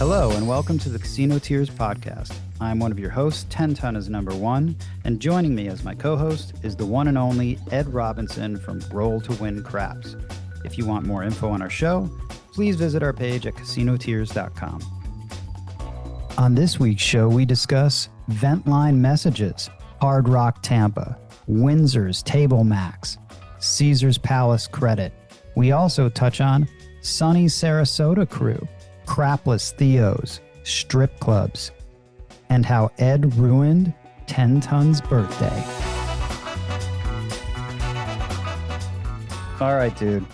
Hello, and welcome to the Casino Tears podcast. I'm one of your hosts, 10 Ton is number one, and joining me as my co-host is the one and only Ed Robinson from Roll to Win Craps. If you want more info on our show, please visit our page at casinotears.com. On this week's show, we discuss Ventline Messages, Hard Rock Tampa, Windsor's Table Max, Caesar's Palace Credit. We also touch on Sonny's Sarasota crew, crapless theos, strip clubs, and how Ed ruined 10 Ton's birthday. All right, dude.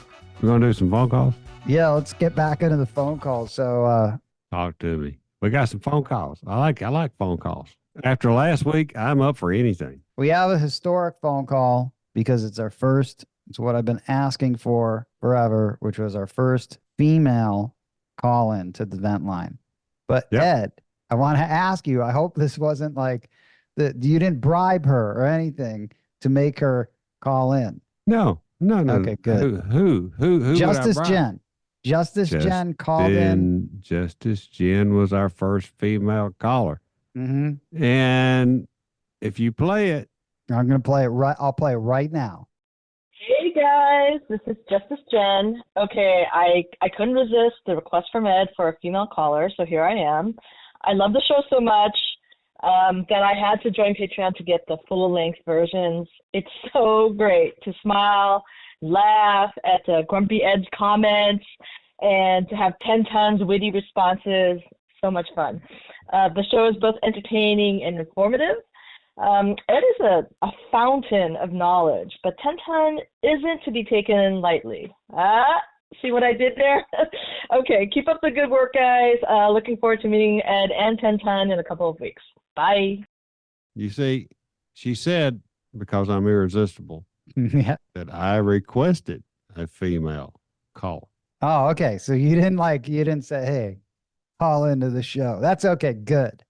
We're going to do some phone calls? Yeah, let's get back into the phone calls. So, talk to me. We got some phone calls. I like phone calls. After last week, I'm up for anything. We have a historic phone call because it's our first, it's what I've been asking for forever, which was our first female call in to the vent line. But yep. Ed, I want to ask you, I hope this wasn't like you didn't bribe her or anything to make her call in. No. Okay, good. Who Justice Jen. Justice Jen called in. Justice Jen was our first female caller. Mm-hmm. And if you play it, I'm going to play it right. I'll play it right now. Hey guys, this is Justice Jen. Okay, I couldn't resist the request from Ed for a female caller, so here I am. I love the show so much that I had to join Patreon to get the full-length versions. It's so great to smile, laugh at Grumpy Ed's comments, and to have 10 Tons witty responses. So much fun. The show is both entertaining and informative. Ed is a fountain of knowledge, but 10 Ton isn't to be taken lightly. See what I did there? Okay, keep up the good work, guys. Looking forward to meeting Ed and 10 Ton in a couple of weeks. Bye. You see, she said, because I'm irresistible, yeah, that I requested a female call. Oh, okay. So you didn't say, hey, call into the show. That's okay. Good.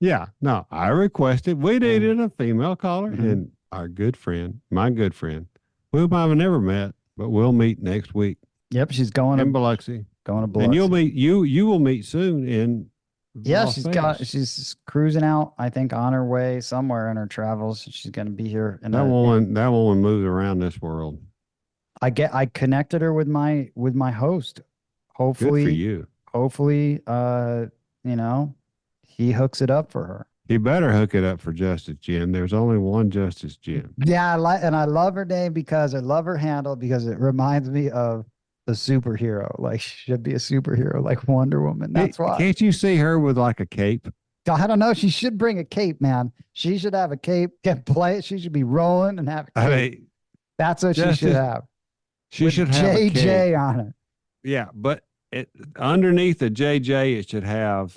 Yeah, no, I requested. We needed a female caller, and our good friend, my good friend, whom I've never met, but we'll meet next week. Yep, she's going in Biloxi. Going to Biloxi. And you will meet soon in yeah, Las Vegas. She's cruising out, I think, on her way somewhere in her travels. She's going to be here. That woman moves around this world. I connected her with my host. Hopefully, good for you. Hopefully, he hooks it up for her. He better hook it up for Justice Jen. There's only one Justice Jen. Yeah, I love her name because I love her handle because it reminds me of a superhero. Like, she should be a superhero like Wonder Woman. That's why. Can't you see her with like a cape? I don't know. She should bring a cape, man. She should have a cape. Play it. She should be rolling and have a cape. I mean, that's what she should have. She should have a cape. JJ on it. Yeah, but underneath the JJ, it should have,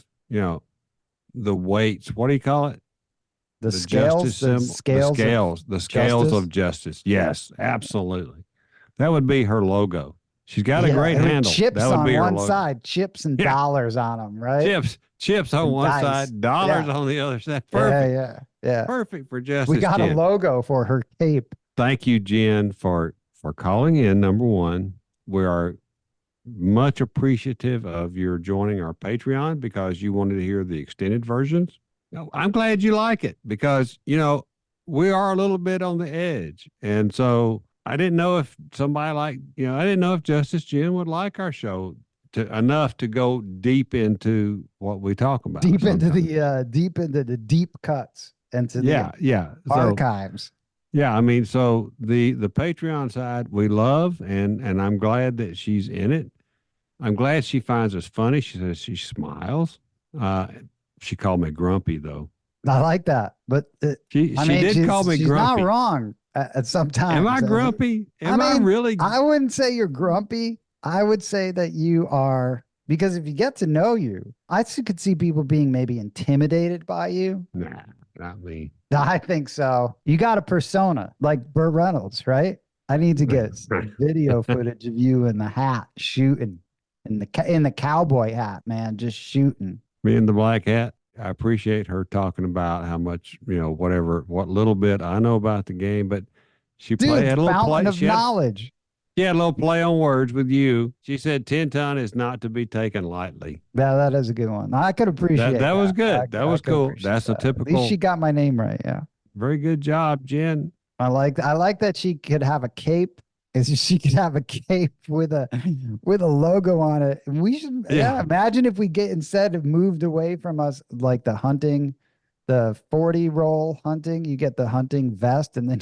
the weights. What do you call it? The scales. The scales of justice. Yes, absolutely. That would be her logo. She's got a great handle. Chips that would on be one side, chips and dollars on them, right? Chips on one side, dollars on the other side. Perfect. Yeah. Perfect for Justice. We got Jen. a logo for her cape. Thank you, Jen, for calling in. Number one, we are much appreciative of your joining our Patreon because you wanted to hear the extended versions. I'm glad you like it because, we are a little bit on the edge. And so I didn't know if somebody I didn't know if Justice Jen would like our show enough to go deep into what we talk about. Deep into the deep cuts and to the archives. Yeah, I mean, so the Patreon side we love, and I'm glad that she's in it. I'm glad she finds us funny. She says she smiles. She called me grumpy though. I like that, but she did call me grumpy. She's not wrong at some times. Am I grumpy? I really? I wouldn't say you're grumpy. I would say that you are, because if you get to know you, I could see people being maybe intimidated by you. Nah, not me. I think so. You got a persona like Burt Reynolds, right? I need to get video footage of you in the hat shooting, in the cowboy hat, man, just shooting. Me in the black hat. I appreciate her talking about how much, what little bit I know about the game, but she played a little play. Of knowledge. She had a little play on words with you. She said 10-ton is not to be taken lightly. Yeah, that is a good one. I could appreciate that. That was good. That was could cool. appreciate That's a that. At least she typical. got my name right. Yeah. Very good job, Jen. I like that she could have a cape. She could have a cape with a logo on it. And we should imagine if we get instead of moved away from us like the hunting, the 40 roll hunting, you get the hunting vest and then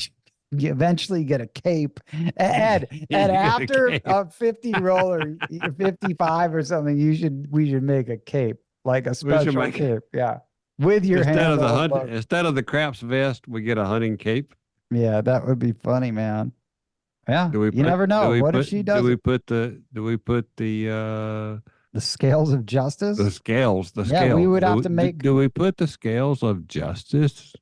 you eventually get a cape. And after a 50 roll or 55 or something, we should make a cape, like a special cape. Yeah. With your instead of the craps vest, we get a hunting cape. Yeah, that would be funny, man. Yeah, you never know. What if she does? Do we put the scales of justice? The scales. Yeah, we would have to make. Do we put the scales of justice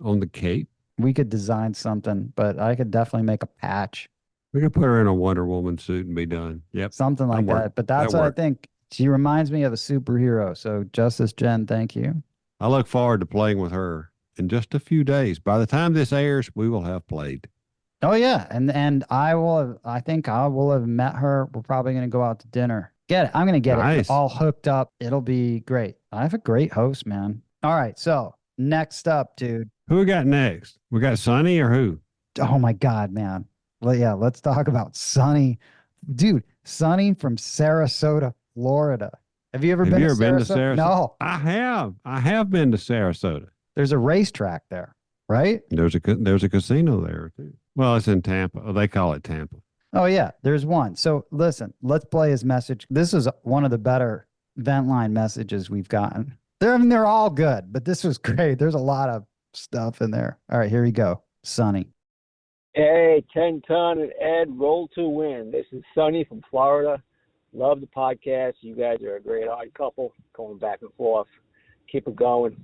on the cape? We could design something, but I could definitely make a patch. We could put her in a Wonder Woman suit and be done. Yep, something like that. But that's what I think. She reminds me of a superhero. So, Justice Jen, thank you. I look forward to playing with her in just a few days. By the time this airs, we will have played. Oh yeah, and I think I will have met her. We're probably going to go out to dinner. I'm going to get it all hooked up. It'll be great. I have a great host, man. All right, so next up, dude. Who we got next? We got Sonny or who? Oh my God, man. Well, yeah, let's talk about Sonny. Dude, Sonny from Sarasota, Florida. Have you ever been to Sarasota? No. I have. I have been to Sarasota. There's a racetrack there, right? There's a casino there too. Well, it's in Tampa. Oh, they call it Tampa. Oh yeah, there's one. So listen, let's play his message. This is one of the better vent line messages we've gotten. They're all good, but this was great. There's a lot of stuff in there. All right, here we go. Sonny. Hey, 10-ton and Ed, roll to win. This is Sonny from Florida. Love the podcast. You guys are a great odd couple, going back and forth. Keep it going.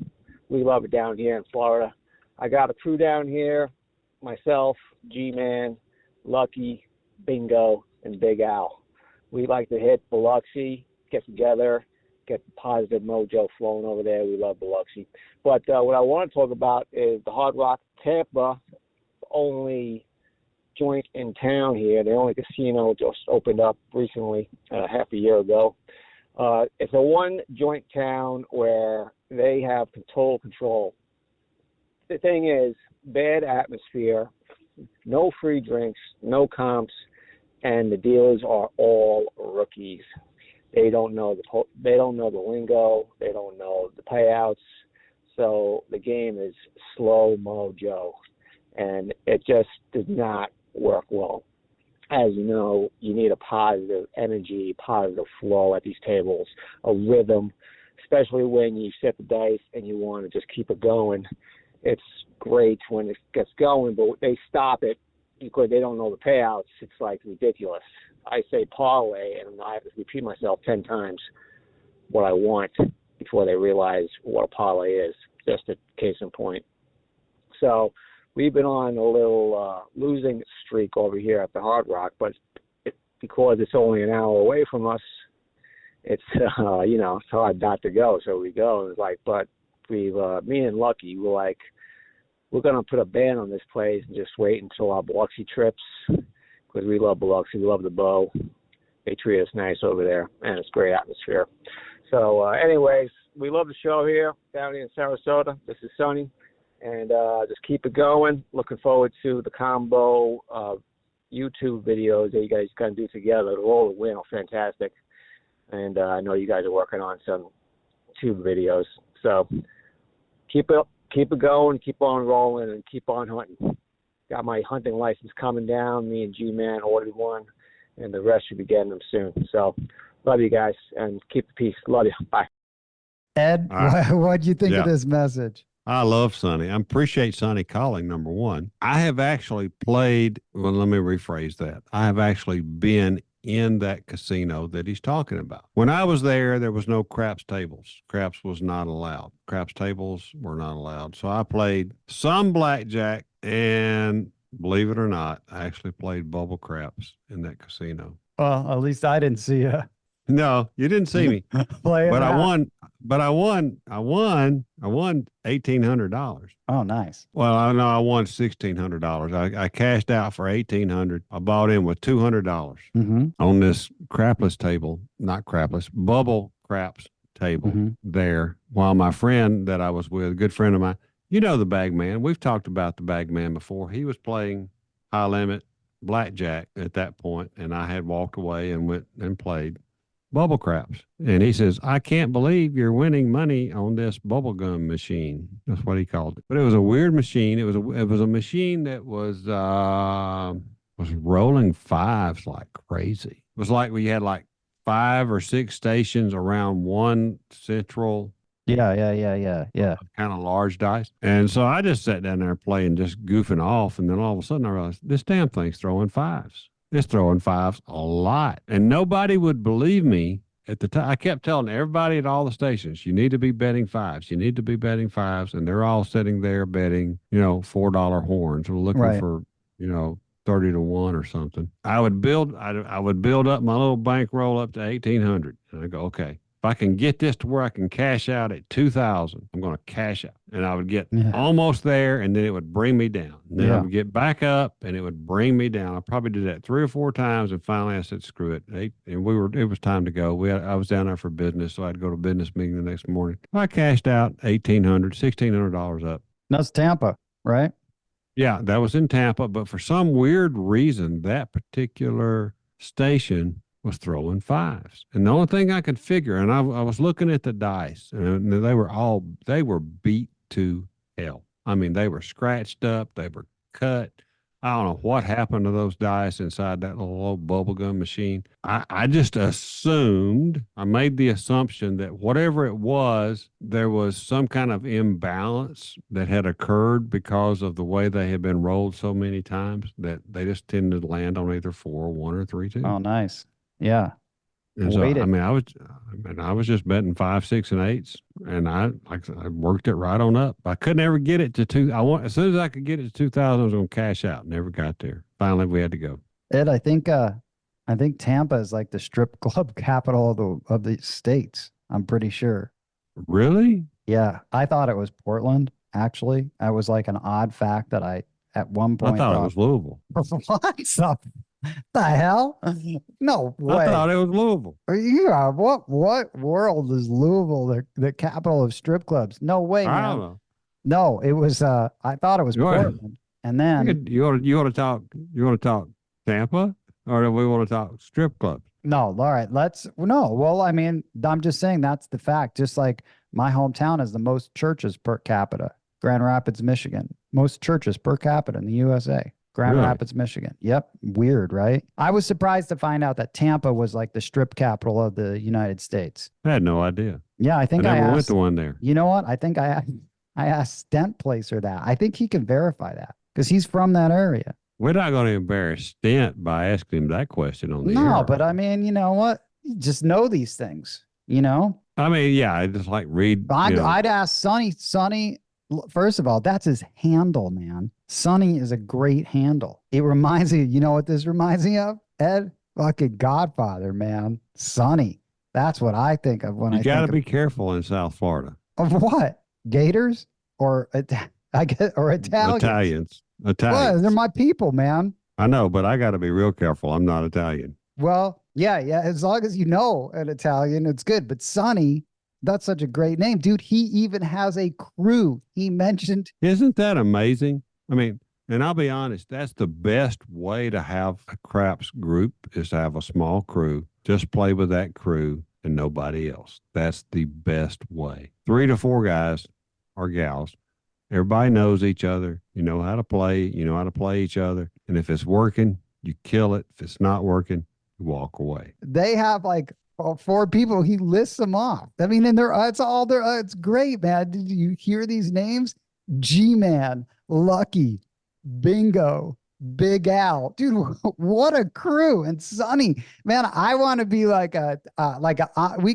We love it down here in Florida. I got a crew down here, myself, G-Man, Lucky, Bingo, and Big Al. We like to hit Biloxi, get together, get the positive mojo flowing over there. We love Biloxi. But what I want to talk about is the Hard Rock Tampa, only joint in town here. The only casino just opened up recently, half a year ago. It's a one joint town where they have total control. The thing is, bad atmosphere, no free drinks, no comps, and the dealers are all rookies. They don't know the lingo. They don't know the payouts. So the game is slow mojo, and it just does not work well. As you know, you need a positive energy, positive flow at these tables, a rhythm, especially when you set the dice and you want to just keep it going. It's great when it gets going, but they stop it because they don't know the payouts. It's like ridiculous. I say parlay, and I have to repeat myself 10 times what I want before they realize what a parlay is, just a case in point. So we've been on a little losing streak over here at the Hard Rock, but because it's only an hour away from us, it's, it's hard not to go. So we go. And it's like, but me and Lucky, we're going to put a ban on this place and just wait until our Biloxi trips, because we love Biloxi. We love the Bow. They treat us nice over there, and it's great atmosphere. So anyways, we love the show here down here in Sarasota. This is Sonny, and just keep it going. Looking forward to the combo YouTube videos that you guys can do together. The roll to win are fantastic, and I know you guys are working on some tube videos. So keep it going, keep on rolling, and keep on hunting. Got my hunting license coming down. Me and G-Man ordered one, and the rest should be getting them soon. So love you guys, and keep the peace. Love you. Bye. Ed, what'd you think of this message? I love Sonny. I appreciate Sonny calling, number one. I have actually played, well, let me rephrase that. I have actually been in that casino that he's talking about. When I was there was no craps tables. Craps was not allowed. Craps tables were not allowed. So I played some blackjack, and believe it or not, I actually played bubble craps in that casino. Well, at least I didn't see you. No, you didn't see me. But I won but I won $1,800. Oh, nice. Well, I know I won $1,600. I cashed out for $1,800. I bought in with $200 Mm-hmm. on this crapless table, not crapless, bubble craps table Mm-hmm. there. While my friend that I was with, a good friend of mine, you know the bag man. We've talked about the bag man before. He was playing high limit blackjack at that point, and I had walked away and went and played bubble craps. And he says, I can't believe you're winning money on this bubble gum machine. That's what he called it. But it was a weird machine. It was a machine that was rolling fives like crazy. It was like we had like 5 or 6 stations around one central Yeah. kind of large dice. And so I just sat down there playing, just goofing off. And then all of a sudden I realized this damn thing's throwing fives. It's throwing fives a lot. And nobody would believe me at the time. I kept telling everybody at all the stations, you need to be betting fives. You need to be betting fives. And they're all sitting there betting, $4 horns. We're looking for, 30 to 1 or something. I would build up my little bankroll up to 1,800. And I go, okay, if I can get this to where I can cash out at 2,000, I'm going to cash out. And I would get almost there, and then it would bring me down. And then I would get back up, and it would bring me down. I probably did that 3 or 4 times, and finally I said, screw it. And it was time to go. I was down there for business, so I had to go to a business meeting the next morning. I cashed out $1,600 up. That's Tampa, right? Yeah, that was in Tampa, but for some weird reason, that particular station was throwing fives. And the only thing I could figure, and I was looking at the dice, and they were beat to hell. I mean, they were scratched up, they were cut. I don't know what happened to those dice inside that little old bubblegum machine. I just assumed, I made the assumption that whatever it was, there was some kind of imbalance that had occurred because of the way they had been rolled so many times that they just tended to land on either 4, 1, or 3, 2. Oh, nice. Yeah. And so, I was just betting 5, 6, and 8s, and I worked it right on up. I couldn't ever get it to 2. As soon as I could get it to 2,000, I was going to cash out. Never got there. Finally, we had to go. Ed, I think Tampa is like the strip club capital of the states. I'm pretty sure. Really? Yeah, I thought it was Portland. Actually, I was like an odd fact that I at one point I thought it was Louisville. What the hell? No way. I thought it was Louisville. Yeah, what world is Louisville the capital of strip clubs? No way, man. I don't know. No, it was I thought it was Portland. And then you want to talk Tampa, or do we want to talk strip clubs? No, all right. Well, I mean, I'm just saying that's the fact. Just like my hometown has the most churches per capita. Grand Rapids, Michigan. Most churches per capita in the USA. Grand Rapids, Michigan. Yep. Weird, right? I was surprised to find out that Tampa was like the strip capital of the United States. I had no idea. Yeah, I think I never asked, went to one there. You know what? I think I asked Stent Placer that. I think he can verify that because he's from that area. We're not going to embarrass Stent by asking him that question on the air. No, but I mean, you know what? You just know these things, you know? I mean, yeah, I just like read. I'd ask Sonny. Sonny, first of all, that's his handle, man. Sonny is a great handle. It reminds me, you know what this reminds me of? Ed, fucking Godfather, man. Sonny. That's what I think of when I think You got to be careful in South Florida. Of what? Gators or Italians? Italians. Well, they're my people, man. I know, but I got to be real careful. I'm not Italian. Well, yeah. As long as you know an Italian, it's good. But Sonny, that's such a great name, dude. He even has a crew. He mentioned. Isn't that amazing? I mean, and I'll be honest, that's the best way to have a craps group is to have a small crew. Just play with that crew and nobody else. That's the best way. 3 to 4 guys or gals. Everybody knows each other. You know how to play. You know how to play each other. And if it's working, you kill it. If it's not working, you walk away. They have like 4 people. He lists them off. I mean, and it's great, man. Did you hear these names? G-Man, Lucky, Bingo, Big Al. Dude, what a crew. And Sonny, man, I want to be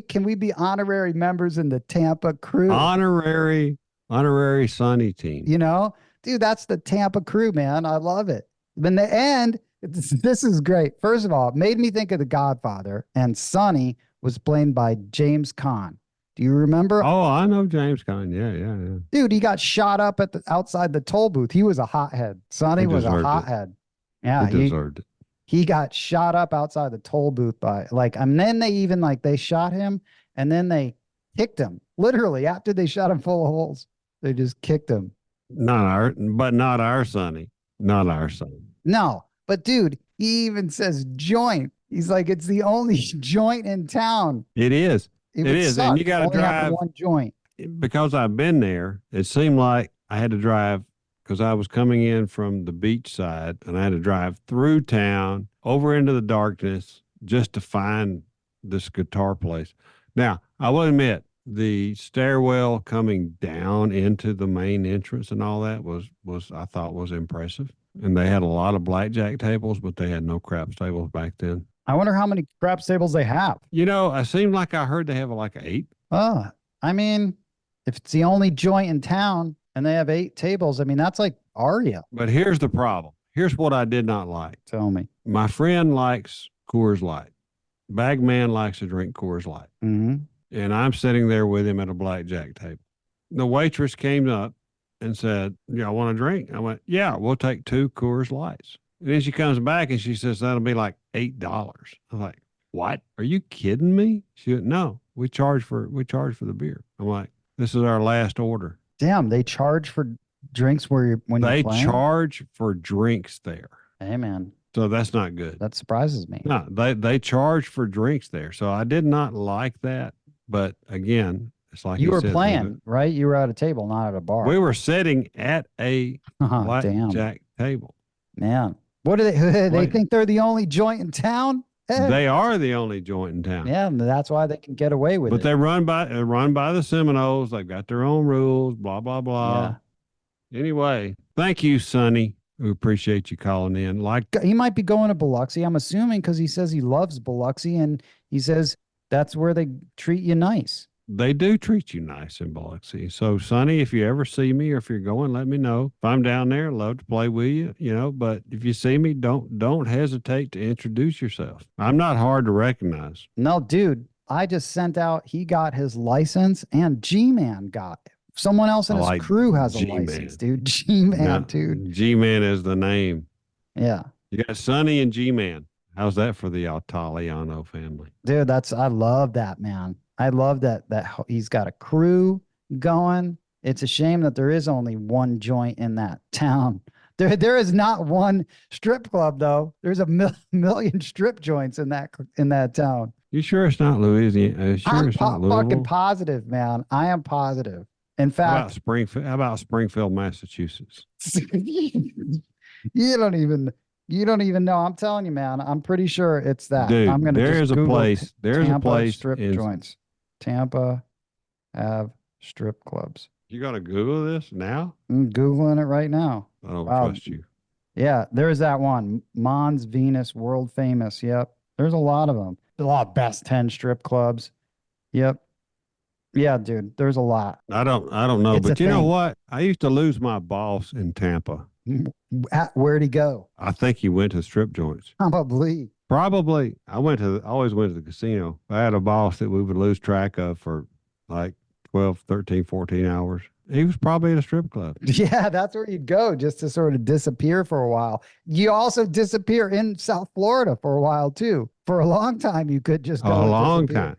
can we be honorary members in the Tampa crew? Honorary Sonny team. You know, dude, that's the Tampa crew, man. I love it. But in the end, this is great. First of all, it made me think of The Godfather, and Sonny was played by James Caan. Do you remember? Oh, I know James Caan. Yeah. Dude, he got shot up at outside the toll booth. He was a hothead. Sonny He was a deserved it. hothead. Yeah, He deserved it. he got shot up outside the toll booth by and then they even they shot him and then they kicked him. Literally, after they shot him full of holes, they just kicked him. Not our Sonny. Not our Sonny. No, but dude, he even says joint. He's like, it's the only joint in town. It is. It is. And you got to drive one joint. Because I've been there. It seemed like I had to drive because I was coming in from the beach side and I had to drive through town over into the darkness just to find this guitar place. Now, I will admit the stairwell coming down into the main entrance and all that was I thought was impressive. And they had a lot of blackjack tables, but they had no craps tables back then. I wonder how many craps tables they have. I seemed like I heard they have like 8. I mean, if it's the only joint in town and they have 8 tables, I mean, that's like Aria. But here's the problem. Here's what I did not like. Tell me. My friend likes Coors Light. Bagman likes to drink Coors Light. Mm-hmm. And I'm sitting there with him at a blackjack table. The waitress came up and said, "Yeah, I want a drink." I went, "Yeah, we'll take 2 Coors Lights." And then she comes back and she says, "That'll be like $8." I'm like, "What? Are you kidding me?" She went, "No, we charge for the beer." I'm like, "This is our last order." Damn, they charge for drinks when they you're playing? Charge for drinks there. Hey, man. So that's not good. That surprises me. No, they charge for drinks there. So I did not like that. But again, it's like you were playing, right? You were at a table, not at a bar. We were sitting at a blackjack table. Man, what do they think they're the only joint in town? Ed? They are the only joint in town. Yeah, and that's why they can get away with it. But they run by the Seminoles. They've got their own rules. Blah blah blah. Yeah. Anyway, thank you, Sonny. We appreciate you calling in. He might be going to Biloxi. I'm assuming because he says he loves Biloxi, and he says that's where they treat you nice. They do treat you nice in Biloxi. So, Sonny, if you ever see me or if you're going, let me know. If I'm down there, I'd love to play with you, but if you see me, don't hesitate to introduce yourself. I'm not hard to recognize. No, dude, I just sent out, he got his license and G-Man got it. Someone else in his crew has a license, dude. G-Man, dude. G-Man is the name. Yeah. You got Sonny and G-Man. How's that for the Italiano family? Dude, I love that, man. I love that he's got a crew going. It's a shame that there is only one joint in that town. There is not one strip club though. There's a million strip joints in that town. You sure it's not Louisiana? I'm fucking positive, man. I am positive. In fact, how about Springfield, Massachusetts? You don't even know. I'm telling you, man. I'm pretty sure it's that. Dude, I'm gonna there's a place. There's a place strip joints. Tampa have strip clubs. You got to Google this now? I'm Googling it right now. I don't trust you. Yeah, there's that one. Mons Venus, world famous. Yep. There's a lot of them. A lot of best 10 strip clubs. Yep. Yeah, dude. There's a lot. I don't know. But you know what? I used to lose my boss in Tampa. Where'd he go? I think he went to strip joints. Probably. I always went to the casino. I had a boss that we would lose track of for like 12, 13, 14 hours. He was probably at a strip club. Yeah, that's where you'd go just to sort of disappear for a while. You also disappear in South Florida for a while too. For a long time, you could just go. A long time.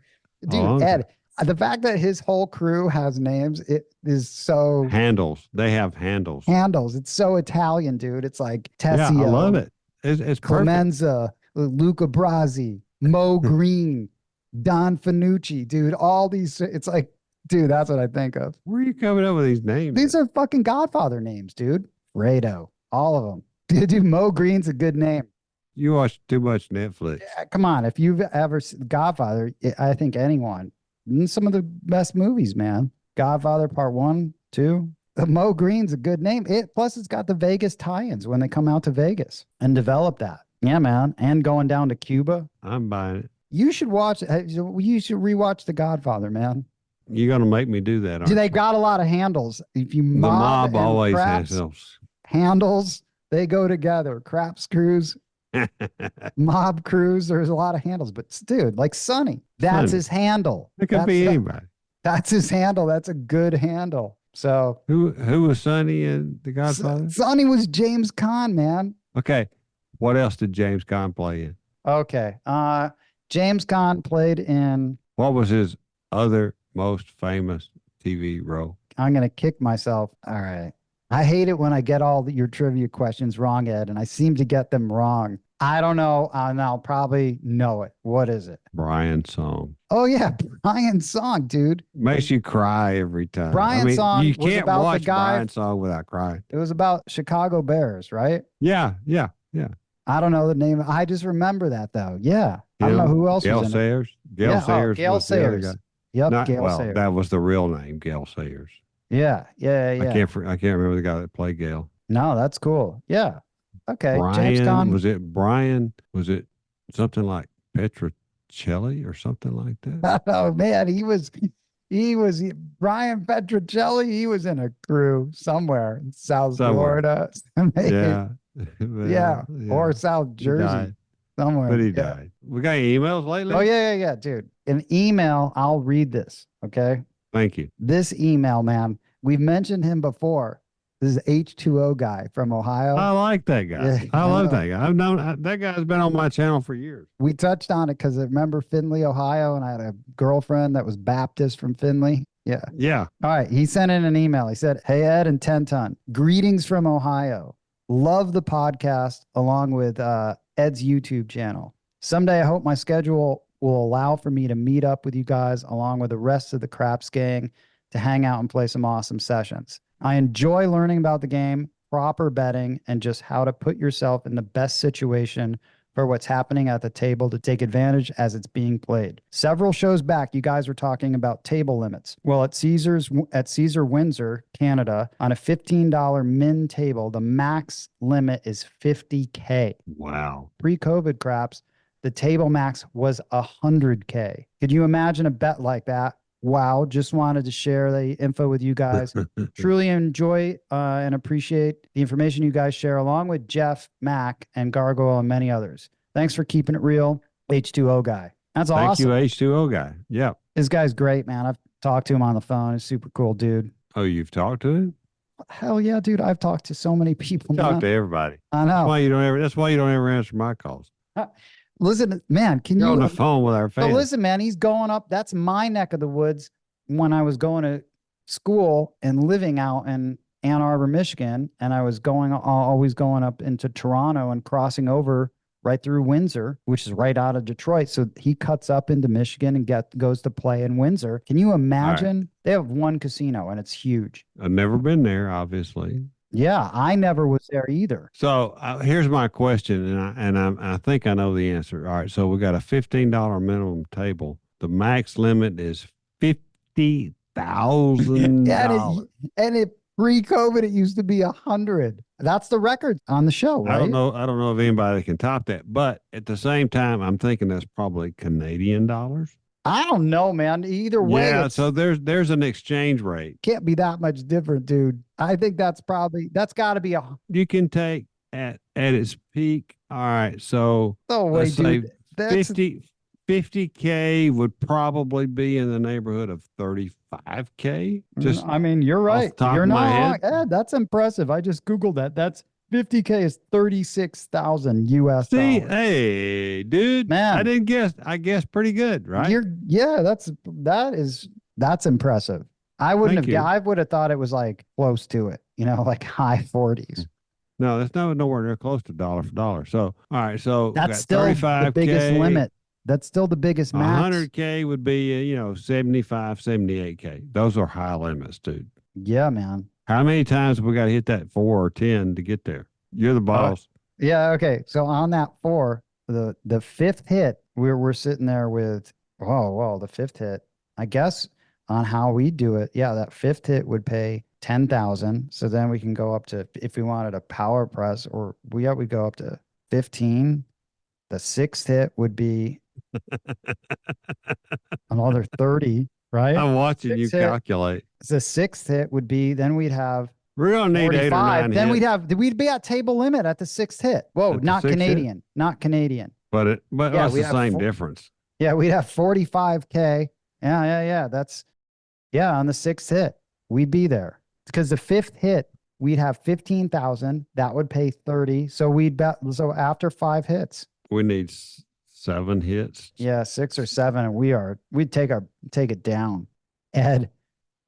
Dude, Ed, the fact that his whole crew has names, it is so... Handles. They have handles. Handles. It's so Italian, dude. It's like Tessio. Yeah, I love it. It's Clemenza, Luca Brasi, Mo Green, Don Fanucci, dude. All these, it's like, dude, that's what I think of. Where are you coming up with these names? These are fucking Godfather names, dude. Fredo, all of them. Dude, Mo Green's a good name. You watch too much Netflix. Yeah, come on. If you've ever seen Godfather, I think anyone, some of the best movies, man. Godfather Part 1, 2. Mo Green's a good name. Plus, it's got the Vegas tie-ins when they come out to Vegas and develop that. Yeah, man. And going down to Cuba. I'm buying it. You should watch. You should rewatch The Godfather, man. You're gonna make me do that. They got a lot of handles. If you the mob always has those handles. They go together. Craps crews, mob crews. There's a lot of handles. But dude, like Sonny, that's his handle. It could be anybody. That's his handle. That's a good handle. So Who was Sonny in The Godfather? Sonny was James Caan, man. Okay. What else did James Caan play in? Okay. James Caan played in. What was his other most famous TV role? I'm gonna kick myself. All right. I hate it when I get all your trivia questions wrong, Ed, and I seem to get them wrong. I don't know, and I'll probably know it. What is it? Brian's Song. Oh yeah, Brian's Song, dude. Makes you cry every time. Brian's Song you was can't about the watch guy. Brian's Song without crying. It was about Chicago Bears, right? Yeah. I don't know the name. I just remember that though. Yeah. I don't know who else Gail was in it. Sayers. Gail Yeah, Sayers. Gail was the other Sayers. guy. Yep, Gail Sayers. That was the real name, Gail Sayers. Yeah. I can't remember the guy that played Gail. No, that's cool. Yeah. Okay. James Brian, Caan. was it something like Petrocelli or something like that? Oh man, he was Brian Petrocelli. He was in a crew somewhere in South Florida. Yeah. Yeah. Or South Jersey. Somewhere. But he died. We got any emails lately? Oh, yeah, dude. An email, I'll read this. Okay. Thank you. This email, man, we've mentioned him before. This is H2O guy from Ohio. I like that guy. Yeah, I love that guy. I've known that guy's been on my channel for years. We touched on it because I remember Findlay, Ohio, and I had a girlfriend that was Baptist from Findlay. Yeah. Yeah. All right. He sent in an email. He said, "Hey, Ed and 10 Ton, greetings from Ohio. Love the podcast along with Ed's YouTube channel. Someday I hope my schedule will allow for me to meet up with you guys along with the rest of the Craps gang to hang out and play some awesome sessions. I enjoy learning about the game, proper betting, and just how to put yourself in the best situation for what's happening at the table to take advantage as it's being played. Several shows back, you guys were talking about table limits. Well, at Caesar Windsor, Canada, on a $15 min table, the max limit is $50K. Wow. Pre-COVID Craps, the table max was $100K. Could you imagine a bet like that? Wow. Just wanted to share the info with you guys. Truly enjoy and appreciate the information you guys share along with Jeff, Mac, and Gargoyle and many others. Thanks for keeping it real. H2O guy. That's awesome. Thank you, H2O guy. Yeah. This guy's great, man. I've talked to him on the phone. He's a super cool dude. Oh, you've talked to him? Hell yeah, dude. I've talked to so many people. Talk to everybody. I know. That's why you don't ever answer my calls. Listen, man, You're on the phone with our fans. So listen, man, he's going up. That's my neck of the woods when I was going to school and living out in Ann Arbor, Michigan. And I was always going up into Toronto and crossing over right through Windsor, which is right out of Detroit. So he cuts up into Michigan and goes to play in Windsor. Can you imagine? Right. They have one casino and it's huge. I've never been there, obviously. Yeah, I never was there either. So here's my question, and I think I know the answer. All right, so we got a $15 minimum table. The max limit is $50,000. And it pre-COVID, it used to be 100. That's the record on the show, right? I don't know if anybody can top that, but at the same time, I'm thinking that's probably Canadian dollars. I don't know, man. Either way. Yeah, so there's an exchange rate. Can't be that much different, dude. I think that's got to be you can take at its peak. All right, so let's say dude, 50K would probably be in the neighborhood of 35K. Just I mean, you're right. You're not wrong. Ed, that's impressive. I just Googled that. That's 50K is 36,000 US dollars. See, hey, dude, man, I didn't guess. I guessed pretty good, right? That's impressive. I wouldn't have. I would have thought it was like close to it. Like high 40s. No, that's nowhere near close to dollar for dollar. So, all right, so that's still the biggest limit. That's still the biggest max. 100K would be 75, 78K. Those are high limits, dude. Yeah, man. How many times have we got to hit that 4 or 10 to get there? You're the boss. Yeah. Okay. So on that 4, the fifth hit, we're sitting there with, the fifth hit, I guess on how we do it. Yeah. That fifth hit would pay 10,000. So then we can go up to, if we wanted a power press we go up to 15. The sixth hit would be another 30. Right? I'm watching you calculate. The sixth hit would be, then we'd have. We're going to need 8 or 9 Then hits. we'd be at table limit at the sixth hit. Whoa, not Canadian. Hit? Not Canadian. But that's the same difference. Yeah, we'd have 45K. Yeah. That's Yeah, on the sixth hit, we'd be there. Because the fifth hit, we'd have 15,000. That would pay 30. So we'd bet. So after 5 hits, We need 7 hits. yeah, 6 or 7, and we'd take it down. Ed,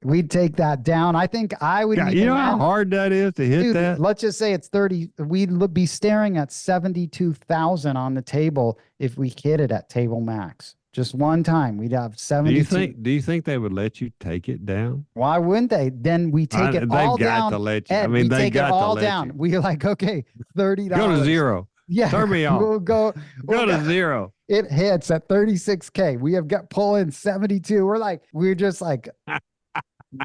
we'd take that down. I think I would. Yeah, you know how hard that is to hit Dude, that? let's just say it's 30. We'd be staring at 72,000 on the table if we hit it at table max. Just one time, we'd have 72. Do you think they would let you take it down? Why wouldn't they? Then we take it all They got down. to let you. Ed, I mean, we they take it got to all let down. you. We're like, okay, $30. Go to 0. Yeah, Turn me off. We'll go to 0. It hits at 36K. We have got pull in 72. We're just like,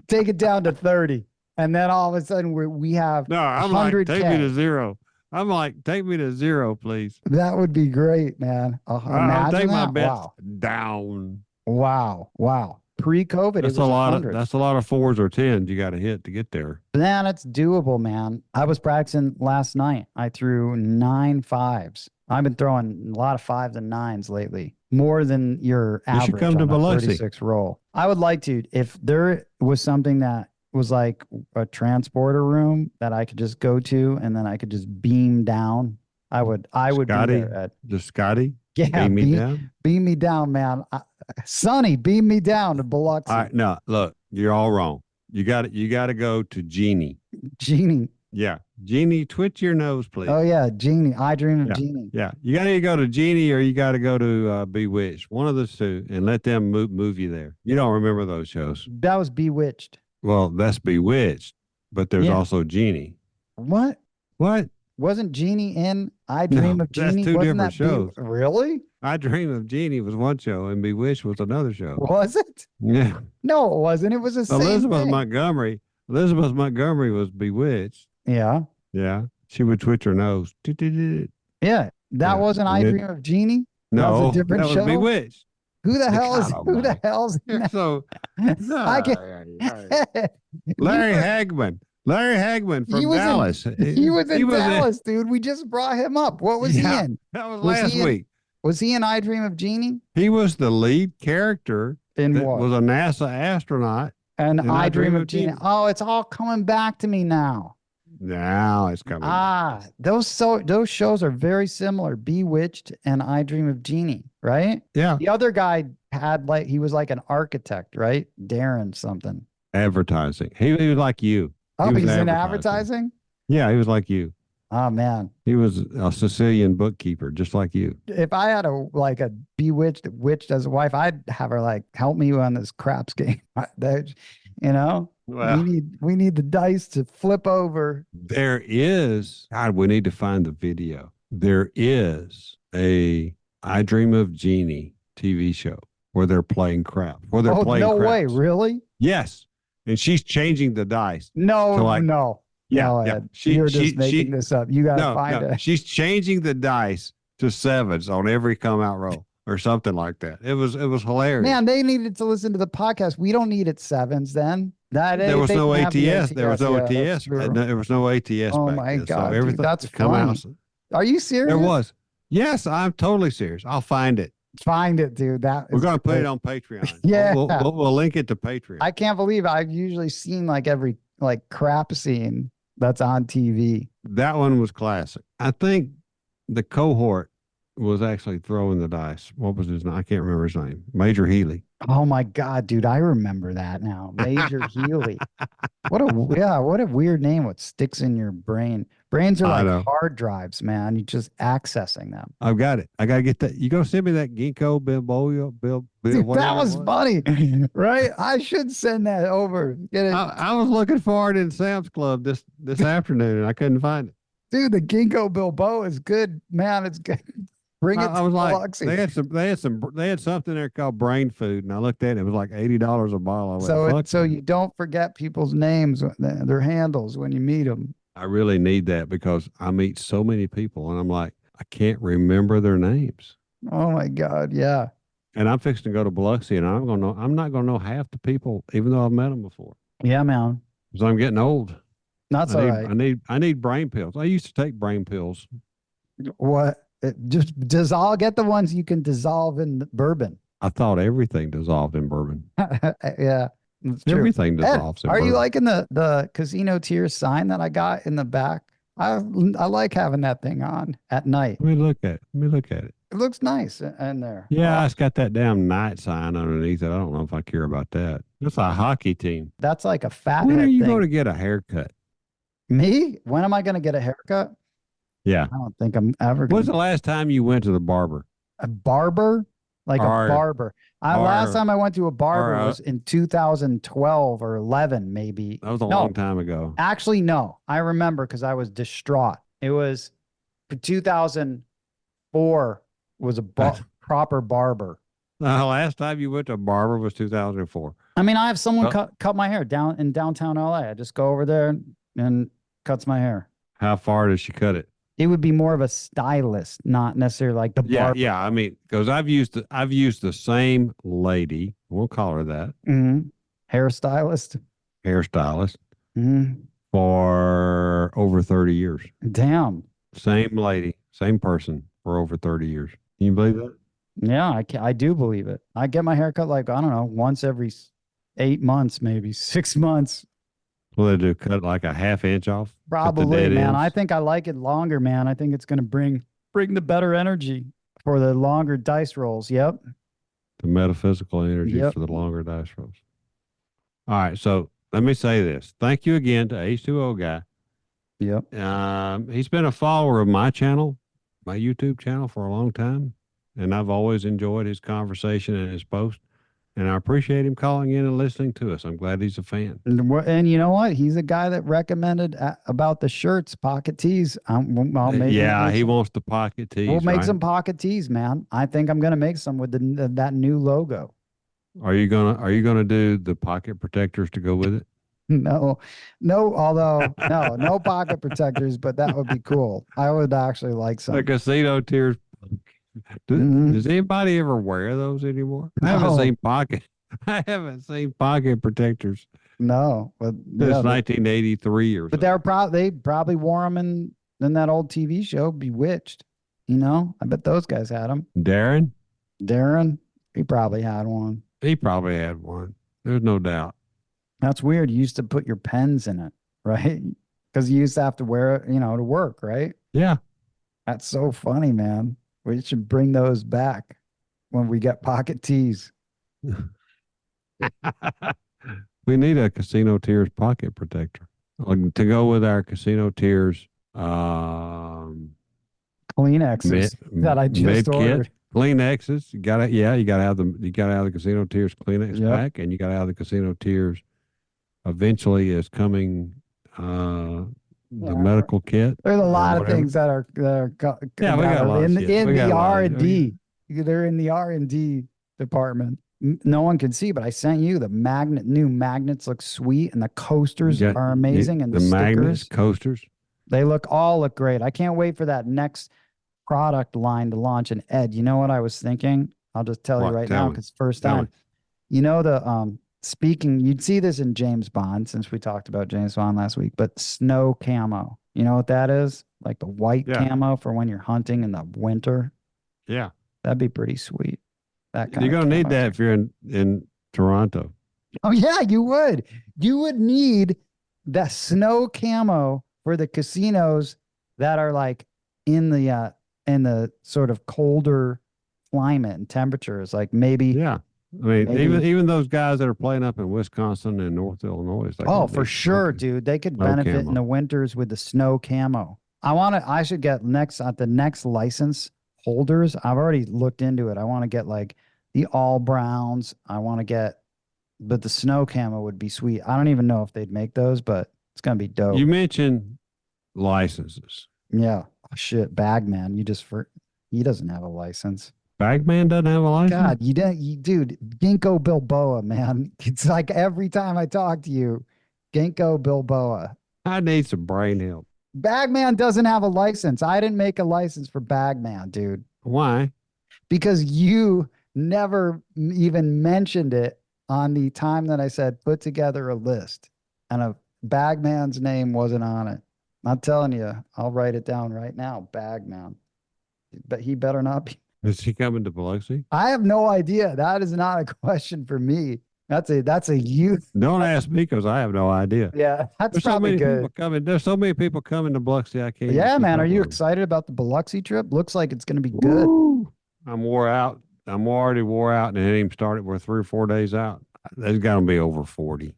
take it down to 30. And then all of a sudden we have No, I'm like, 100K. take me to 0. I'm like, take me to 0, please. That would be great, man. I'll Imagine take my that. bets Wow. down. Wow. Pre-COVID, That's it was a lot 100. that's a lot of 4s or 10s you got to hit to get there. Man, it's doable, man. I was practicing last night. I threw 9 5s. I've been throwing a lot of 5s and 9s lately, more than your You should average come to on a Biloxi. 36 roll. I would like to, if there was something that was like a transporter room that I could just go to and then I could just beam down, I would Scotty? be there, Ed. Just Scotty? Yeah, Beam me down? beam me down, man. Sonny, beam me down to Biloxi. All right, no, look, you're all wrong. You got to go to Jeannie. Jeannie. Yeah. Jeannie, twitch your nose, please. Oh, yeah, Jeannie. I dream of Yeah. Jeannie. Yeah. You got to go to Jeannie or you got to go to Bewitched. One of the two, and let them move you there. You don't remember those shows. That was Bewitched. Well, that's Bewitched, but there's also Jeannie. What? What? Wasn't Jeannie in I Dream of Jeannie? That's 2 Wasn't different shows. Really? I Dream of Jeannie was one show and Bewitched was another show. Was it? Yeah. No, it wasn't. It was the same Elizabeth thing. Montgomery was Bewitched. Yeah. Yeah. She would twitch her nose. Yeah. That Yeah. wasn't I And Dream of Jeannie? No, was a different that was show? Bewitched. Who the hell is God who the almighty. hell's in that? So I can Larry Hagman from He was in- Dallas. He was in Dallas, dude. We just brought him up. What was Yeah. he in? That was Was last he in- week. Was he in I Dream of Jeannie? He was the lead character In that what? was a NASA astronaut. And in I Dream of Jeannie. Oh, it's all coming back to me now. Now it's coming. Those shows are very similar. Bewitched and I Dream of Jeannie, right? Yeah. The other guy he was like an architect, right? Darren something. Advertising. He was like you. Oh, was he's in advertising. advertising? Yeah, he was like you. Oh man. He was a Sicilian bookkeeper, just like you. If I had a bewitched witch as a wife, I'd have her like help me on this craps game. Well, we need the dice to flip over. there is, God, we need to find the video. There is a I Dream of Jeannie TV show where they're playing crap. Where they're playing no way, craps. really? Yes. And she's changing the dice. No, So, like, no. Yeah. No, yeah. Ed, you're just making this up. You gotta find it. She's changing the dice to 7s on every come out roll or something like that. It was hilarious. Man, they needed to listen to the podcast. We don't need it 7s then. There was no ATS. There was no Yeah, ATS. that's true. There was no ATS. Oh back my then. God, dude, everything that's come out. funny. Are you serious? There was. Yes, I'm totally serious. I'll find it. Find it, dude. We're going to put it on Patreon. Yeah. We'll link it to Patreon. I can't believe I've usually seen like every crap scene that's on TV. That one was classic. I think the cohort was actually throwing the dice. What was his name? I can't remember his name. Major Healy. Oh my God, dude. I remember that now. Major Healy. What a weird name. What sticks in your brain. Brains are I like know. hard drives, man. You're just accessing them. I've got it. I got to get that. You go send me that ginkgo biloba. Dude, that whatever it was funny, right? I should send that over. Get it, I was looking for it in Sam's Club this afternoon, and I couldn't find it. dude. The ginkgo biloba is good, man. It's good. Bring it I to was like, Biloxi. they had something there called brain food, and I looked at it. It was like $80 a bottle. I went, "Fuck So it." you don't forget people's names, their handles when you meet them. I really need that because I meet so many people, and I'm like, I can't remember their names. Oh my God, yeah. And I'm fixing to go to Biloxi, and I'm not gonna know half the people, even though I've met them before. Yeah, man. Because I'm getting old. That's all right. I need brain pills. I used to take brain pills. What? Just get the ones you can dissolve in bourbon. I thought everything dissolved in bourbon. Yeah. That's true. Everything Ed, dissolves in are you bourbon. liking the Casino Tears sign that I got in the back? I like having that thing on at night. Let me look at it. Let me look at it. It looks nice in there. Yeah, Oh, it's got that damn night sign underneath it. I don't know if I care about that. It's a hockey team. that's like a When are fathead you thing. going to get a haircut? Me? When am I going to get a haircut? Yeah. I don't think I'm ever going When's the last time you went to the barber? a barber, like Or- a barber. Last time I went to a barber was in 2012 or 11, maybe. That was a No. long time ago. Actually, no. I remember because I was distraught. It was 2004 was a proper barber. The last time you went to a barber was 2004. I mean, I have someone Oh. cut my hair down in downtown LA. I just go over there and cuts my hair. How far does she cut it? It would be more of a stylist, not necessarily like the barber. Yeah. I mean, because I've used the same lady. We'll call her that Hairstylist. hairstylist hmm for over 30 years. Damn. Same lady, same person for over 30 years. Can you believe that? Yeah, I do believe it. I get my hair cut like, I don't know, once every 8 months, maybe 6 months. Well, they do cut like a half inch off. Cut the Probably, dead man. ends. I think I like it longer, man. I think it's going to bring the better energy for the longer dice rolls. Yep. The metaphysical energy Yep. for the longer dice rolls. All right. So let me say this. Thank you again to H2O guy. Yep. He's been a follower of my channel, my YouTube channel for a long time. And I've always enjoyed his conversation and his post. And I appreciate him calling in and listening to us. I'm glad he's a fan. And you know what? He's a guy that recommended about the shirts, pocket tees. He wants the pocket tees. We'll make right? some pocket tees, man. I think I'm going to make some with that new logo. Are you gonna do the pocket protectors to go with it? No, no pocket protectors, but that would be cool. I would actually like some. The Casino Tears. Mhm. Does anybody ever wear those anymore? I haven't No. seen pocket protectors No, but since 1983 or but something. they probably wore them in that old TV show Bewitched. You know, I bet those guys had them. Darren, Darren, he probably had one. he probably had one. There's no doubt. That's weird. You used to put your pens in it, right? Because you used to have to wear it, to work, right? Yeah. That's so funny, man. We should bring those back when we get pocket tees. We need a Casino Tears pocket protector to go with our Casino Tears Kleenexes that I just ordered. Kleenexes. You gotta have the Casino Tears Kleenex Yep. pack, and you gotta have the Casino Tears. Eventually, is coming the medical kit. There's a or lot of whatever. things that are Yeah, we that got are lots, in yeah. We got the lots. R&D. They're in the R&D department. No one can see, but I sent you the new magnets look sweet, and the coasters You got- are amazing, and the magnets, stickers. coasters. They all look great. I can't wait for that next product line to launch. And Ed, you know what I was thinking? I'll just tell you What? right Tell now me. because first Tell time. me. You know speaking, you'd see this in James Bond since we talked about James Bond last week, but snow camo. You know what that is? Like the white Yeah. camo for when you're hunting in the winter. Yeah, That'd be pretty sweet. That kind you're of gonna need camo. that if you're in Toronto. Oh yeah, you would. You would need the snow camo for the casinos that are like in the sort of colder climate and temperatures. Like maybe Yeah, I mean, Maybe. even those guys that are playing up in Wisconsin and North Illinois. for sure, dude. They could Snow benefit in camo. the winters with the snow camo. I should get the next license holders. I've already looked into it. I want to get like the all browns. But the snow camo would be sweet. I don't even know if they'd make those, but it's gonna be dope. You mentioned licenses. Yeah. Oh, shit, Bagman. He doesn't have a license. Bagman doesn't have a license. God, dude, Ginkgo Bilboa, man. It's like every time I talk to you, Ginkgo Bilboa. I need some brain help. Bagman doesn't have a license. I didn't make a license for Bagman, dude, Why? because you never even mentioned it on the time that I said put together a list, and a Bagman's name wasn't on it. I'm telling you, I'll write it down right now, Bagman. But he better not be. Is he coming to Biloxi? I have no idea. That is not a question for me. That's a youth. Don't ask me because I have no idea. Yeah, that's There's so probably many good. people coming. There's so many people coming to Biloxi. I can't even Yeah, keep man. Are up you with them. excited about the Biloxi trip? Looks like it's going to be good. Woo! I'm wore out. I'm already wore out, and it ain't even started. We're 3 or 4 days out. There's got to be over 40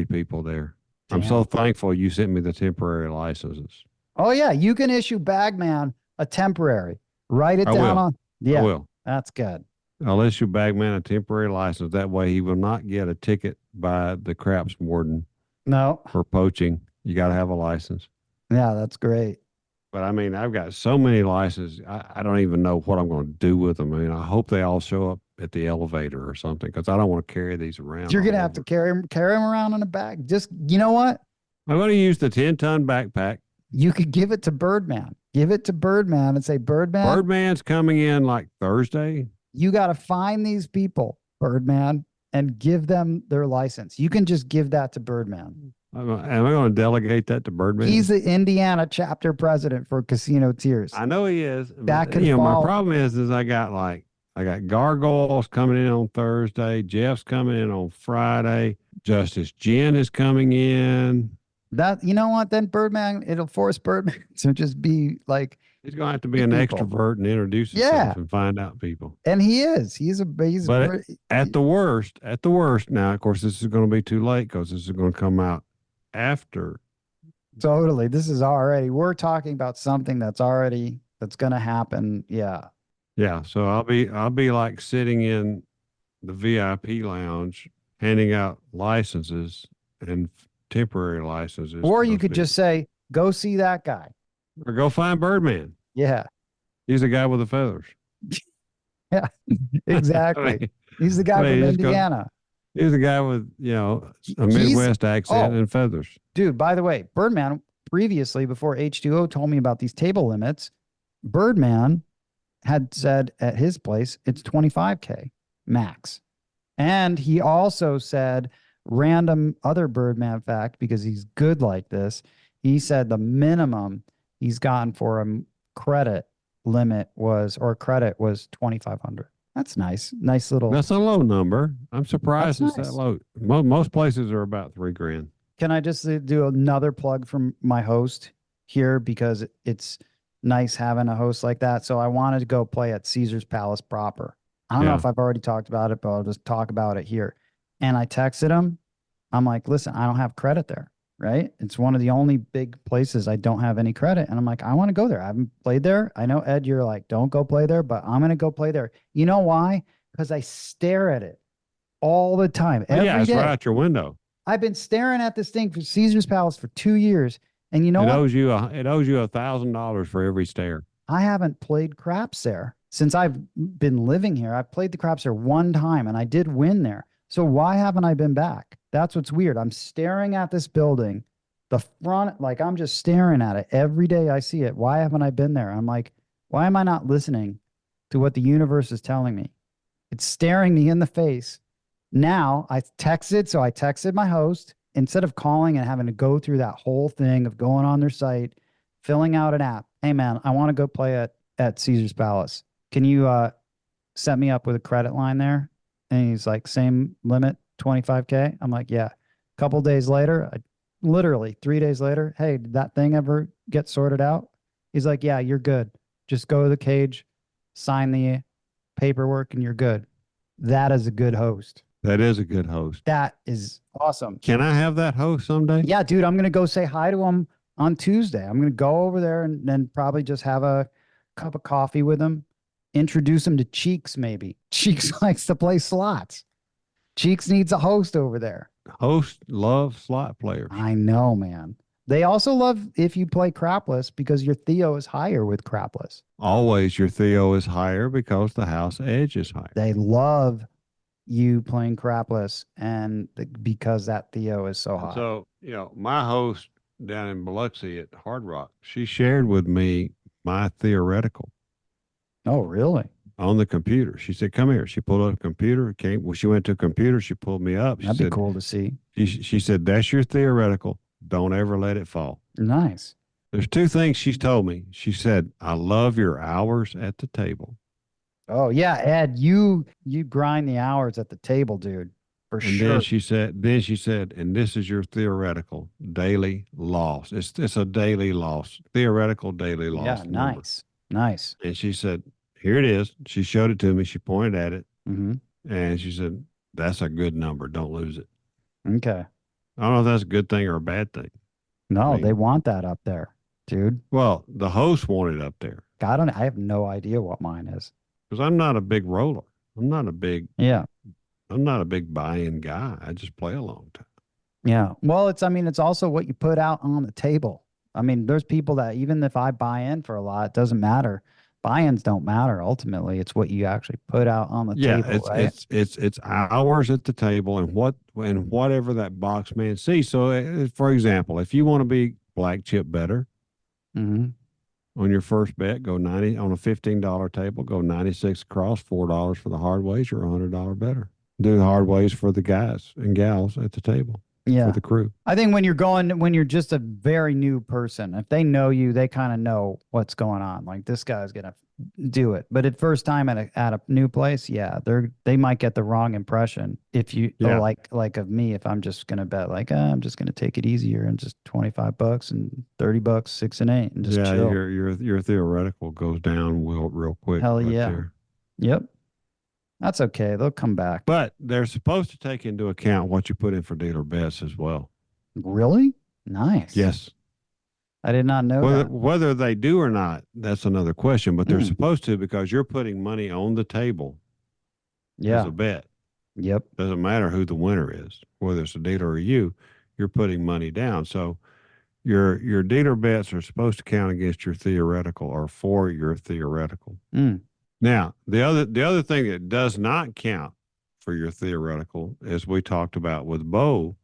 people there. I'm Damn. so thankful you sent me the temporary licenses. Oh yeah, you can issue Bagman a temporary. Write it I down will. on. I Yeah, will. that's good. I'll issue Bagman a temporary license. That way he will not get a ticket by the craps warden No, for poaching. You got to have a license. yeah, that's great. But I mean, I've got so many licenses. I don't even know what I'm going to do with them. I mean, I hope they all show up at the elevator or something because I don't want to carry these around. You're all gonna have to over. carry him around in a bag. Just you know what? I'm going to use the 10-ton backpack. You could give it to Birdman. Give it to Birdman and say, Birdman, Birdman's coming in like Thursday. you got to find these people, Birdman, and give them their license. You can just give that to Birdman. Am I going to delegate that to Birdman? He's the Indiana chapter president for Casino Tears. I know he is. That could my fall. problem is I got Gargoyles coming in on Thursday. Jeff's coming in on Friday. Justice Jen is coming in. That you know what? Then Birdman, it'll force Birdman to just be like, He's going to have to be an people. extrovert and introduce Yeah. himself and find out people. and he is. He's But At the worst, now, of course, this is going to be too late because this is going to come out after. totally. This is already. We're talking about something that's going to happen. Yeah. Yeah. So I'll be like sitting in the VIP lounge handing out licenses and temporary licenses. Or to you those could people. just say, go see that guy. Or go find Birdman. Yeah. He's the guy with the feathers. Exactly. I mean, He's the guy from just go- Indiana. He's the guy with, a He's- Midwest accent oh. and feathers. Dude, by the way, Birdman previously, before H2O told me about these table limits, Birdman had said at his place, it's 25K max. And he also said, random other Birdman fact, because he's good like this, he said the minimum he's gotten for a credit was 2,500. That's nice. Nice little. That's a low number. I'm surprised That's it's nice. that low. Most places are about $3,000. Can I just do another plug from my host here because it's nice having a host like that. So I wanted to go play at Caesar's Palace proper. I don't know Yeah. if I've already talked about it, but I'll just talk about it here. And I texted him. I'm like, listen, I don't have credit there, right? It's one of the only big places I don't have any credit. And I'm like, I want to go there. I haven't played there. I know, Ed, you're like, don't go play there, but I'm going to go play there. You know why? Because I stare at it all the time. Every Yeah, it's day. right out your window. I've been staring at this thing for Caesar's Palace for 2 years. And you know It what? owes you $1,000 for every stare. I haven't played craps there since I've been living here. I've played the craps there one time and I did win there. So why haven't I been back? That's what's weird. I'm staring at this building, the front, like I'm just staring at it every day I see it. Why haven't I been there? I'm like, why am I not listening to what the universe is telling me? It's staring me in the face. Now I texted my host instead of calling and having to go through that whole thing of going on their site, filling out an app. Hey man, I want to go play at Caesar's Palace. Can you set me up with a credit line there? And he's like, same limit, 25K. I'm like, yeah. A couple days later, literally 3 days later, hey, did that thing ever get sorted out? He's like, yeah, you're good. Just go to the cage, sign the paperwork, and you're good. That is a good host. That is a good host. That is awesome. Can I have that host someday? Yeah, dude, I'm going to go say hi to him on Tuesday. I'm going to go over there and then probably just have a cup of coffee with him. Introduce him to Cheeks, maybe. Cheeks likes to play slots. Cheeks needs a host over there. Host love slot players. I know, man. They also love if you play crapless because your Theo is higher with crapless. Always your Theo is higher because the house edge is higher. They love you playing crapless and because that Theo is so high. So, my host down in Biloxi at Hard Rock, she shared with me my theoretical Oh, really? on the computer. She said, come here. She pulled up a computer. She went to a computer. She pulled me up. She That'd be said, cool to see. She said, that's your theoretical. Don't ever let it fall. Nice. There's two things she's told me. She said, I love your hours at the table. Oh, yeah, Ed, you grind the hours at the table, dude. For And sure. then she said, and this is your theoretical daily loss. It's a daily loss, theoretical daily loss number. Nice. And she said, here it is. She showed it to me. She pointed at it. Mm-hmm. And she said, that's a good number. Don't lose it. Okay. I don't know if that's a good thing or a bad thing. No, I mean, they want that up there, dude. Well, the host wanted it up there. I have no idea what mine is. Because I'm not a big roller. I'm not a big buy-in guy. I just play a long time. Yeah. Well, it's also what you put out on the table. I mean, there's people that even if I buy in for a lot, it doesn't matter. Buy-ins don't matter. Ultimately, it's what you actually put out on the table, right? It's hours at the table and whatever that box man sees. So, for example, if you want to be black chip better Mm-hmm. on your first bet, go 90 on a $15 table, go 96 across, $4 for the hard ways, you're $100 better. Do the hard ways for the guys and gals at the table. Yeah. For the crew. I think when you're just a very new person, if they know you, they kind of know what's going on. Like, this guy's going to do it. But at first time at a new place, yeah, they might get the wrong impression. If you like of me, if I'm just going to bet I'm just going to take it easier and just $25 and $30, 6 and 8 and just chill. Your theoretical goes down real quick. Hell right yeah. there. Yep. That's okay. They'll come back. But they're supposed to take into account what you put in for dealer bets as well. Really? Nice. Yes. I did not know that. Whether they do or not, that's another question. But they're supposed to, because you're putting money on the table as a bet. Yep. Doesn't matter who the winner is, whether it's a dealer or you're putting money down. So your dealer bets are supposed to count against your theoretical or for your theoretical. Now, the other thing that does not count for your theoretical, as we talked about with Bo,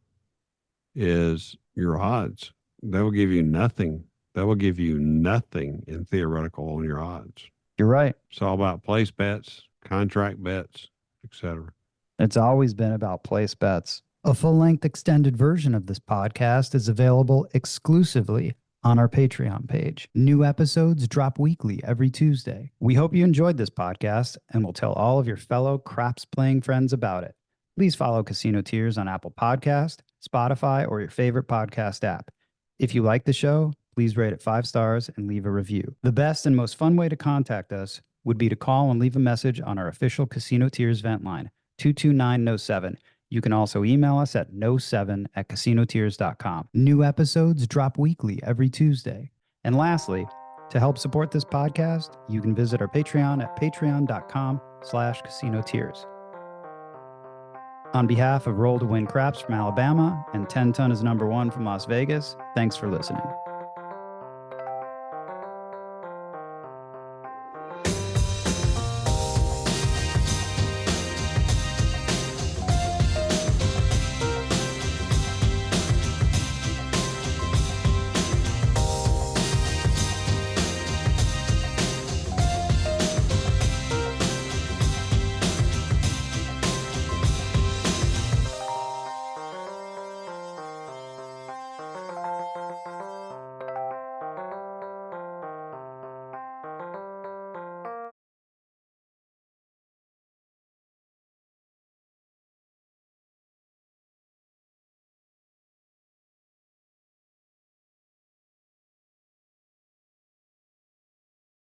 is your odds. They will give you nothing. That will give you nothing in theoretical on your odds. You're right. It's all about place bets, contract bets, etc. It's always been about place bets. A full-length extended version of this podcast is available exclusively on our Patreon page. New episodes drop weekly every Tuesday. We hope you enjoyed this podcast and will tell all of your fellow craps playing friends about it. Please follow Casino Tears on Apple Podcast, Spotify, or your favorite podcast app. If you like the show, please rate it 5 stars and leave a review. The best and most fun way to contact us would be to call and leave a message on our official Casino Tears vent line, 229-NO7. You can also email us at no7@casinotears.com. New episodes drop weekly every Tuesday. And lastly, to help support this podcast, you can visit our Patreon at patreon.com/casinotears. On behalf of Roll to Win Craps from Alabama and 10 Ton is #1 from Las Vegas, thanks for listening.